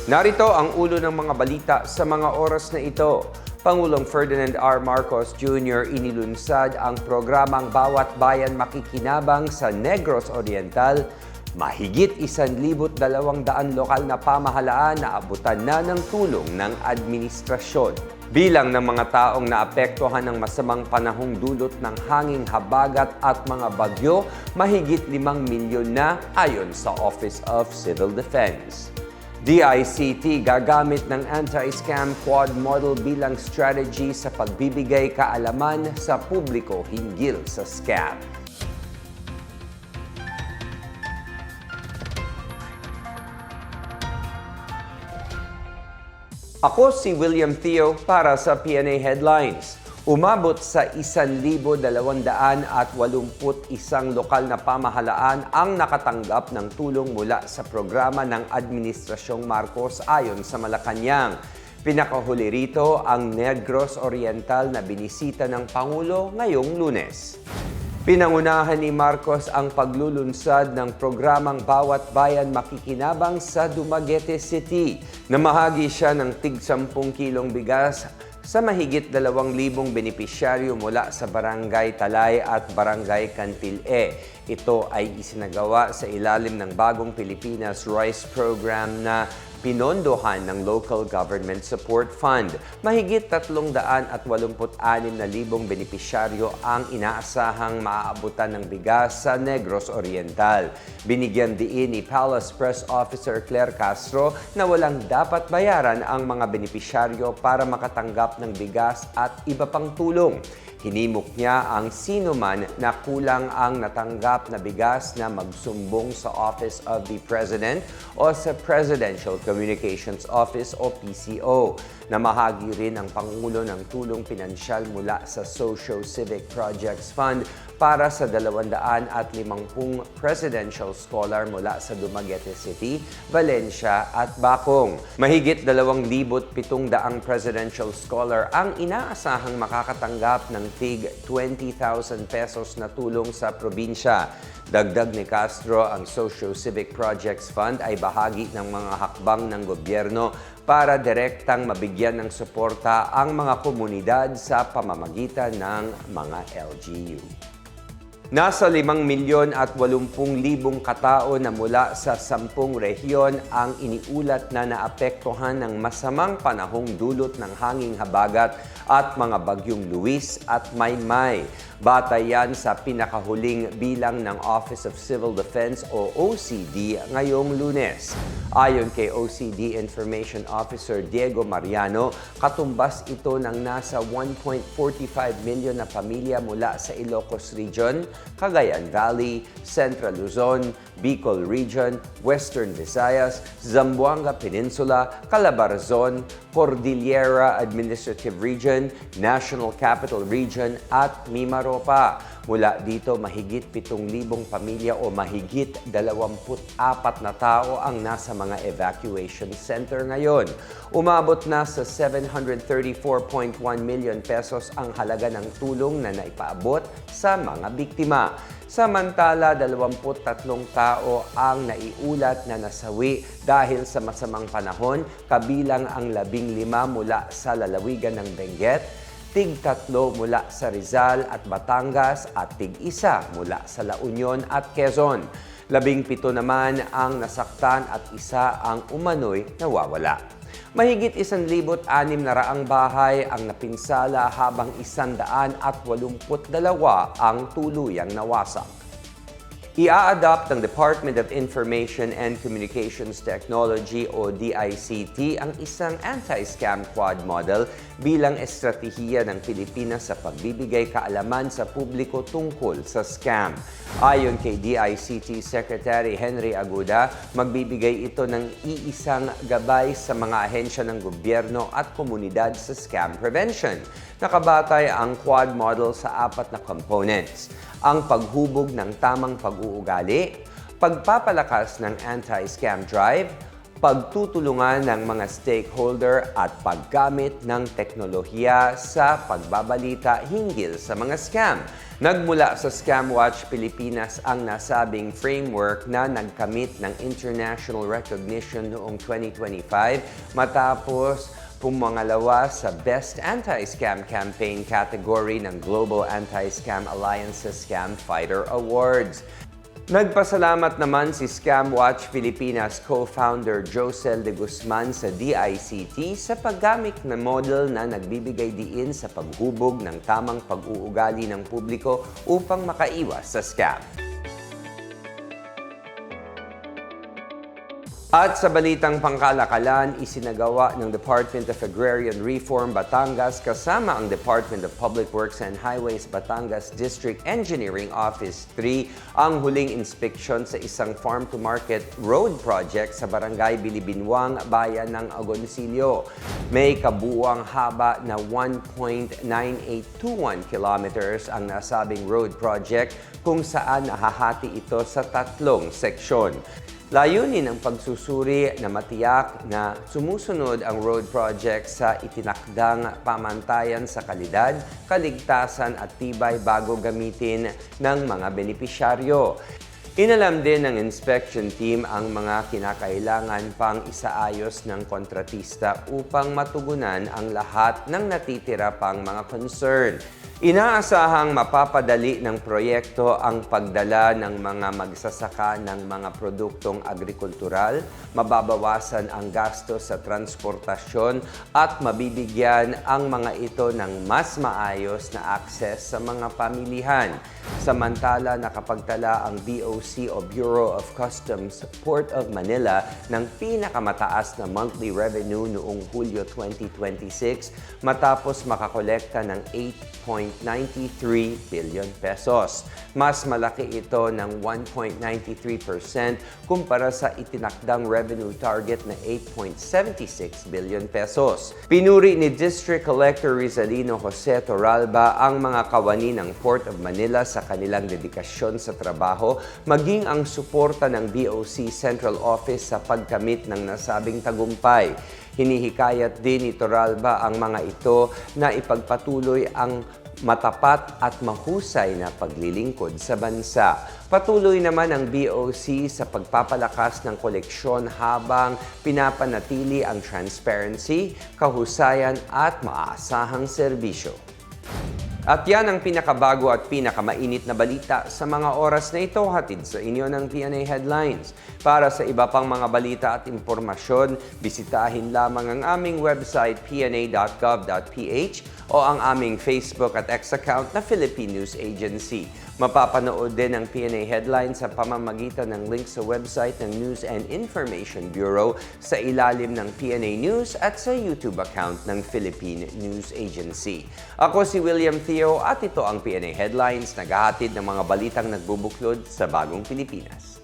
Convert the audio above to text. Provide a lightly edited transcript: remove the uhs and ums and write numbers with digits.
Narito ang ulo ng mga balita sa mga oras na ito. Pangulong Ferdinand R. Marcos Jr. inilunsad ang programang Bawat Bayan Makikinabang sa Negros Oriental. Mahigit 1,200 lokal na pamahalaan na abutan na ng tulong ng administrasyon. Bilang ng mga taong naapektuhan ng masamang panahong dulot ng hanging habagat at mga bagyo, mahigit 5 milyon na ayon sa Office of Civil Defense. DICT gagamit ng anti-scam quad model bilang strategy sa pagbibigay kaalaman sa publiko hinggil sa scam. Ako si William Theo para sa PNA Headlines. Umabot sa 1,281 lokal na pamahalaan ang nakatanggap ng tulong mula sa programa ng Administrasyong Marcos ayon sa Malacanang. Pinakahuli rito ang Negros Oriental na binisita ng Pangulo ngayong Lunes. Pinangunahan ni Marcos ang paglulunsad ng programang Bawat Bayan Makikinabang sa Dumaguete City. Namahagi siya ng tig-10 kilong bigas sa mahigit 2,000 benepisyaryo mula sa Barangay Talay at Barangay Cantil-E. Ito ay isinagawa sa ilalim ng Bagong Pilipinas Rice Program na pinondohan ng Local Government Support Fund. Mahigit 386,000 benepisyaryo ang inaasahang maaabutan ng bigas sa Negros Oriental. Binigyan diin ni Palace Press Officer Claire Castro na walang dapat bayaran ang mga benepisyaryo para makatanggap ng bigas at iba pang tulong. Hinimok niya ang sino man na kulang ang natanggap na bigas na magsumbong sa Office of the President o sa Presidential Communications Office o PCO. Namahagi rin ang Pangulo ng tulong pinansyal mula sa Socio-Civic Projects Fund para sa 250 presidential scholar mula sa Dumaguete City, Valencia at Bacong. Mahigit 2,700 presidential scholar ang inaasahang makakatanggap ng tig 20,000 pesos na tulong sa probinsya. Dagdag ni Castro, ang Socio-Civic Projects Fund ay bahagi ng mga hakbang ng gobyerno para direktang mabigyan ng suporta ang mga komunidad sa pamamagitan ng mga LGU. Nasa 5,080,000 katao na mula sa 10 rehiyon ang iniulat na naapektuhan ng masamang panahong dulot ng hanging habagat at mga bagyong Luis at Maymay. Batay yan sa pinakahuling bilang ng Office of Civil Defense o OCD ngayong Lunes. Ayon kay OCD Information Officer Diego Mariano, katumbas ito ng nasa 1.45 million na pamilya mula sa Ilocos Region, Cagayan Valley, Central Luzon, Bicol Region, Western Visayas, Zamboanga Peninsula, Calabarzon, Cordillera Administrative Region, National Capital Region at Mimaropa. Mula dito, mahigit 7,000 pamilya o mahigit 24 na tao ang nasa mga evacuation center ngayon. Umabot na sa 734.1 million pesos ang halaga ng tulong na naipaabot sa mga biktima. Samantala, 23 tao ang naiulat na nasawi dahil sa masamang panahon, kabilang ang 15 mula sa lalawigan ng Benguet, tig-3 mula sa Rizal at Batangas at tig-1 mula sa La Union at Quezon. 17 naman ang nasaktan at 1 ang umano'y nawawala. Mahigit 1,600 bahay ang napinsala habang 182 ang tuluyang nawasak. Ia-adopt ng Department of Information and Communications Technology o DICT ang isang anti-scam quad model bilang estratehiya ng Pilipinas sa pagbibigay kaalaman sa publiko tungkol sa scam. Ayon kay DICT Secretary Henry Aguda, magbibigay ito ng iisang gabay sa mga ahensya ng gobyerno at komunidad sa scam prevention. Nakabatay ang quad model sa 4 na components: ang paghubog ng tamang pag-uugali, pagpapalakas ng anti-scam drive, pagtutulungan ng mga stakeholder at paggamit ng teknolohiya sa pagbabalita hinggil sa mga scam. Nagmula sa Scamwatch Pilipinas ang nasabing framework na nagkamit ng international recognition noong 2025 matapos pumangalawa sa Best Anti-Scam Campaign category ng Global Anti-Scam Alliance's Scam Fighter Awards. Nagpasalamat naman si Scamwatch Pilipinas co-founder Josel de Guzman sa DICT sa paggamit ng model na nagbibigay diin sa paghubog ng tamang pag-uugali ng publiko upang makaiwas sa scam. At sa balitang pangkalakalan, isinagawa ng Department of Agrarian Reform Batangas kasama ang Department of Public Works and Highways Batangas District Engineering Office 3 ang huling inspeksyon sa isang farm-to-market road project sa Barangay Bilibinwang, Bayan ng Agoncillo. May kabuuang haba na 1.9821 kilometers ang nasabing road project kung saan nahahati ito sa 3 seksyon. Layunin ang pagsusuri na matiyak na sumusunod ang road project sa itinakdang pamantayan sa kalidad, kaligtasan at tibay bago gamitin ng mga benepisyaryo. Inalam din ng inspection team ang mga kinakailangan pang isaayos ng kontratista upang matugunan ang lahat ng natitira pang mga concern. Inaasahang mapapadali ng proyekto ang pagdala ng mga magsasaka ng mga produktong agrikultural, mababawasan ang gastos sa transportasyon at mabibigyan ang mga ito ng mas maayos na akses sa mga pamilihan. Samantala, nakapagtala ang BOC o Bureau of Customs Port of Manila ng pinakamataas na monthly revenue noong Hulyo 2026 matapos makakolekta ng 8.93 billion pesos. Mas malaki ito ng 1.93% kumpara sa itinakdang revenue target na 8.76 billion pesos. Pinuri ni District Collector Rizalino Jose Torralba ang mga kawani ng Port of Manila sa kanilang dedikasyon sa trabaho, maging ang suporta ng BOC Central Office sa pagkamit ng nasabing tagumpay. Hinihikayat din ni Torralba ang mga ito na ipagpatuloy ang matapat at mahusay na paglilingkod sa bansa. Patuloy naman ang BOC sa pagpapalakas ng koleksyon habang pinapanatili ang transparency, kahusayan at maaasahang serbisyo. At yan ang pinakabago at pinakamainit na balita sa mga oras na ito, hatid sa inyo ng PNA Headlines. Para sa iba pang mga balita at impormasyon, bisitahin lamang ang aming website pna.gov.ph o ang aming Facebook at X account na Philippine News Agency. Mapapanood din ang PNA Headlines sa pamamagitan ng link sa website ng News and Information Bureau sa ilalim ng PNA News at sa YouTube account ng Philippine News Agency. Ako si William Theo at ito ang PNA Headlines, naghahatid ng mga balitang nagbubuklod sa bagong Pilipinas.